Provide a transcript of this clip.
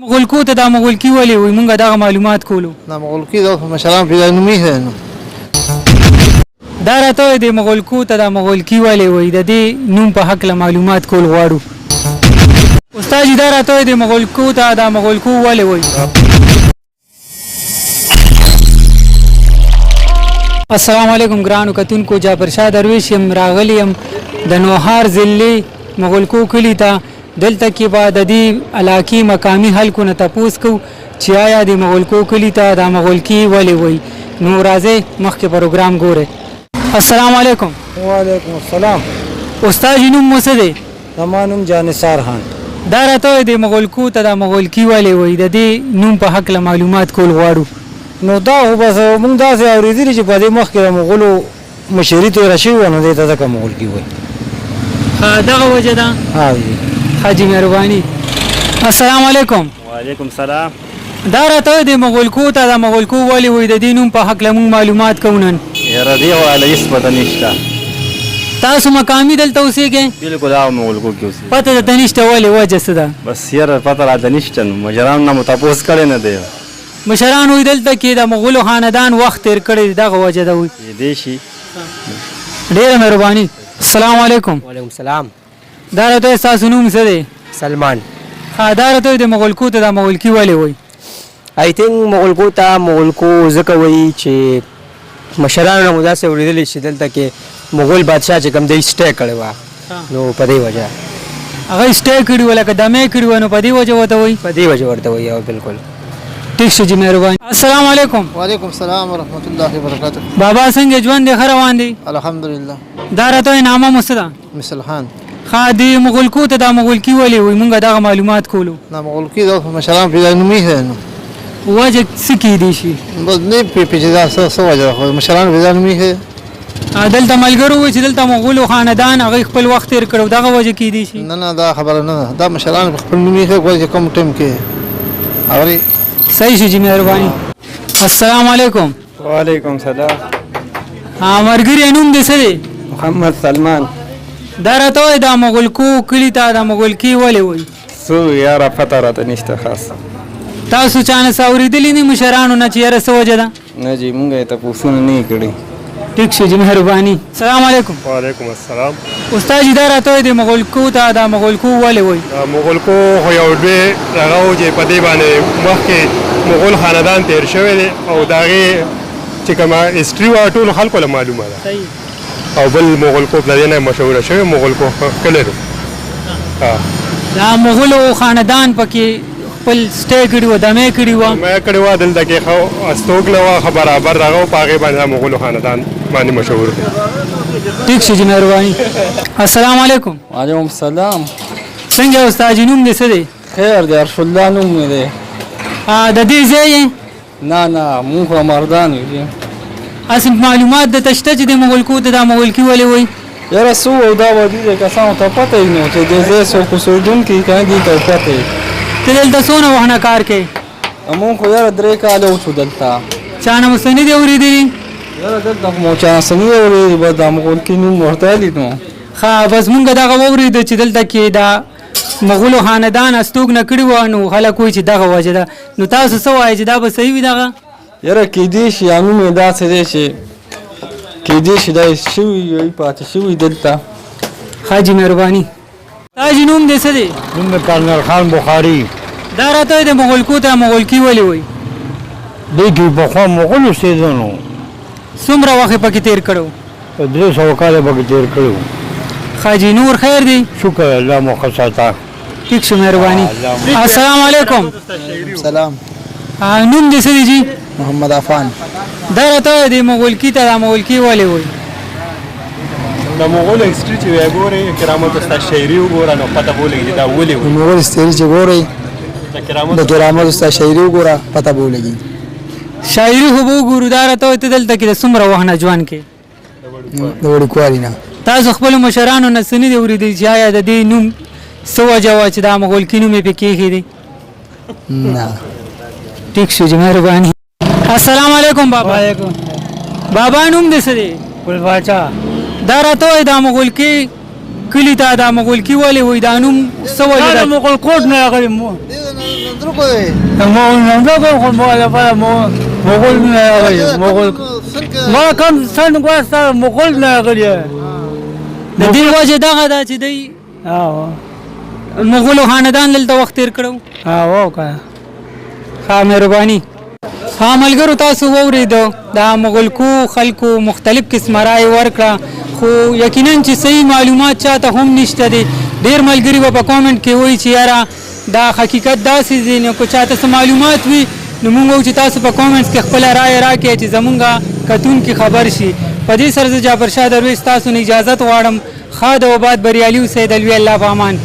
مغولکو ته دا مغولکي ولې وایي مونږ دغه معلومات کولو دا مغولکي د مشران پیدا نومي دی نو دا راته وایي د مغولکو ته دا مغولکي ولې وایي د دې نوم په هکله معلومات کول غواړو استاد جي دا راته وایي د مغولکو ته دا مغولکو ولې وایي السلام علیکم ګرانو کتونکو جابر شاه درویش یم راغلی یم د نوهار ضلعې مغولکو کلي ته دلته کې به د دې علاقې مقامي خلکو نه تپوس کوو چې آیا د مغولکو کلي ته دا مغولکي ولې وایي نو راځئ مخکې پروګرام ګورئ السلام علیکم وعلیکم السلام استاد جي نوم مو څه دی زما نوم جانثار خان دا راته وایي د مغولکو ته دا مغولکي ولې وایي د دې نوم په هکله معلومات کول غواړو نو دا خو بس موږ داسې اورېدلي چې په دې مخکې د مغولو مشري تېره شوې وه نو دې ته ځکه مغولکي وایي دغه وجه ده حاجي مهرباني السلام علیکم وعلیکم السلام دا راته وایي د مغولکو ته دا مغولکو ولې وایي د دې نوم په هکله موږ معلومات کوو نن یاره دې والا هېڅ پته نشته تاسو مقامي دلته اوسېږئ بلکل هغه مغولکو کې اوسېږي پته درته نشته ولې وجه څه ده بس یاره پته راته نشته نو مشرانو نه مو تپوس کړی نه دی مشران وایي دلته کې د مغولو خاندان وخت تېر کړی دی دغه وجه ده وایي کېدی شي ډېره مهرباني السلام علیکم وعلیکم السلام دا راته وایي ستاسو نوم څه دی سلمان دا راته وایي د مغولکو ته دا مغولکي ولې وایي آی تھنک مغولکو ته مغولکو ځکه وایي چې مشرانو نه مو داسې اورېدلي چې دلته کې مغول بادشاه چې کوم دی سټی کړی وه نو په دې وجه هغه سټی کړي وه لکه دمې کړي وه نو په دې وجه ورته وایي په دې وجه ورته وایي او بلکل ٹھیک شو جی مهرباني السلام علیکم وعلیکم السلام ورحمت الله وبرکاته بابا څنګه ژوند دی ښه روان دی الحمدلله دا راته وایي نامه مو څه ده مثل خان د مغولکو ته دا مغولکي ولې وایي مونږ دغه معلومات کولو دا مغولکي د مشران پیدا نومي دی نو وجه څه کیدی شي بس نه پیچې دا څه وجه خو مشران پیدا نومي دی دلته ملګرو وایي چې دلته مغولو خاندان هغوی خپل وخت تېر کړی دغه وجه کیدی شي نه نه دا خبره نه ده دا مشران خپل نومي دی ګورې چې کوم ټایم کې اورې صحیح شو جی مهرباني السلام علیکم وعلیکم السلام مرګري نوم دې څه دی محمد سلمان دا راته وایي دا مغولکو کلي ته دا مغولکي ولې وایي څه یاره پته راته نشته خاص تاسو چا نه څه اورېدلي نه مشرانو نه چې یاره څه وجه ده نه جی مونږ یې تپوسونه نه کړي ټیک شو جی مهرباني السلام علیکم وعلیکم السلام استاد جي دا راته وایي د مغولکو ته دا مغولکو ولې وایي مغولکو خو یو لوی هغه و چې په دې باندې مخکې مغول خاندان تېر شوی دی او د هغې چې کومه هسټري وه ټولو خلکو له معلومه ده او بل مغولکو د دې نه مشهوره شوی مغولکو کلی دی دا مغولو خاندان پکې خپل سټی کړي وه دمې کړي وه ما کړې وه دلته کې ښه استوګله وه ښه برابر دغه و په هغې باندې مغولو خاندان باندې مشهور دی ټیک شو جی مهرباني السلام علیکم وعلیکم السلام څنګه استاد جي نوم دې څه دی خیر دی عرش الله نوم مې دی د دې ځای یې نه نه مونږ خو مردان یو هسې معلومات درته شته چې د مغولکو ته دا مغولکي ولې وایي یاره څو او دا وادي د کسانو ته پته وي نو چې دې ځای څوک اوسېدونکي که نه دي ته پته وي ته دلته څونه وخت نه کار کوې مونږ خو یاره 3 کاله وشو دلته چا نه مو څه نه دي اورېدلي یاره دلته خو مو چا څه نه دي اورېدلي بس دا مغولکي نوم ورته ویلي نو ښه بس مونږ دغه واورېده چې دلته کې دا مغولو خاندان استوګنه کړي وه نو خلک وایي چې دغه وجه ده نو تاسو څه وایئ چې دا به صحیح وي دغه یاره کېدی شي یا نوم یې داسې دی چې کېدی شي دا شوي وي پاتې شوي دلته حاجي مهرباني تا جي نوم دې څه دی نوم د کرنل خان بخاري دا راته وایي د مغولکو ته مغولکي ولې وایي دې کې پخوا مغول اوسېده نو څومره وخت یې پکې تېر کړی په 300 کاله پکې تېر کړی و حاجي نور خیر دی شکر الله مو ښه ساته ټیک شو مهرباني السلام علیکم سلام نوم دې څه دی جي محمد عفان دا راته وایي د مغولکي ته دا مغولکي ولې وایي د مغولو هسټري چې وایي ګورئ کرامت ستا شاعري وګوره نو پته به ولګي چې دا ولې وایي مغول هسټري چې ګورئ د کرامت ستا شاعري وګوره پته به ولګي شاعري خو به وګورو دا راته وایي ته دلته کې د څومره وخت نه ژوند کې د وړوکوالي نه تاسو خپلو مشرانو نه څه نه دي اورېدلي چې آیا د دې نوم څه وجه وه چې دا مغولکي نوم یې پې کېښی دی نه ټیک شو جی مهرباني السلام علیکم بابا بابا نوم دې څه دی ګل باچا دا راته وایي دا مغولکي کلي ته دا مغولکي ولې وایي دا نوم څه وجه ده مغول کوټ نه راغلی مغول نه راغلی مغول ما کم سن واسطه مغول نه راغلی د دې وجه دغه ده چې دی مغولو خاندان دلته وخت تیر کړو او کنه ها مهرباني ها ملګرو تاسو واورېدو د مغلکو خلکو مختلف قسمه رای ورکړه خو یقینا چې صحیح معلومات چاته هم نشته دي ډېر ملګري به په کامنټ کې وایي چې یاره دا حقیقت داسې دی نو که چاته څه معلومات وي نو موږ وایو چې تاسو په کامنټس کې خپله رای راکړئ چې زمونږ کتونکي خبر شي په دې سره زه جعفر شاه درویش تاسو نه اجازت غواړم ښاد او آباد بریالي اوسئ د لوی الله په امان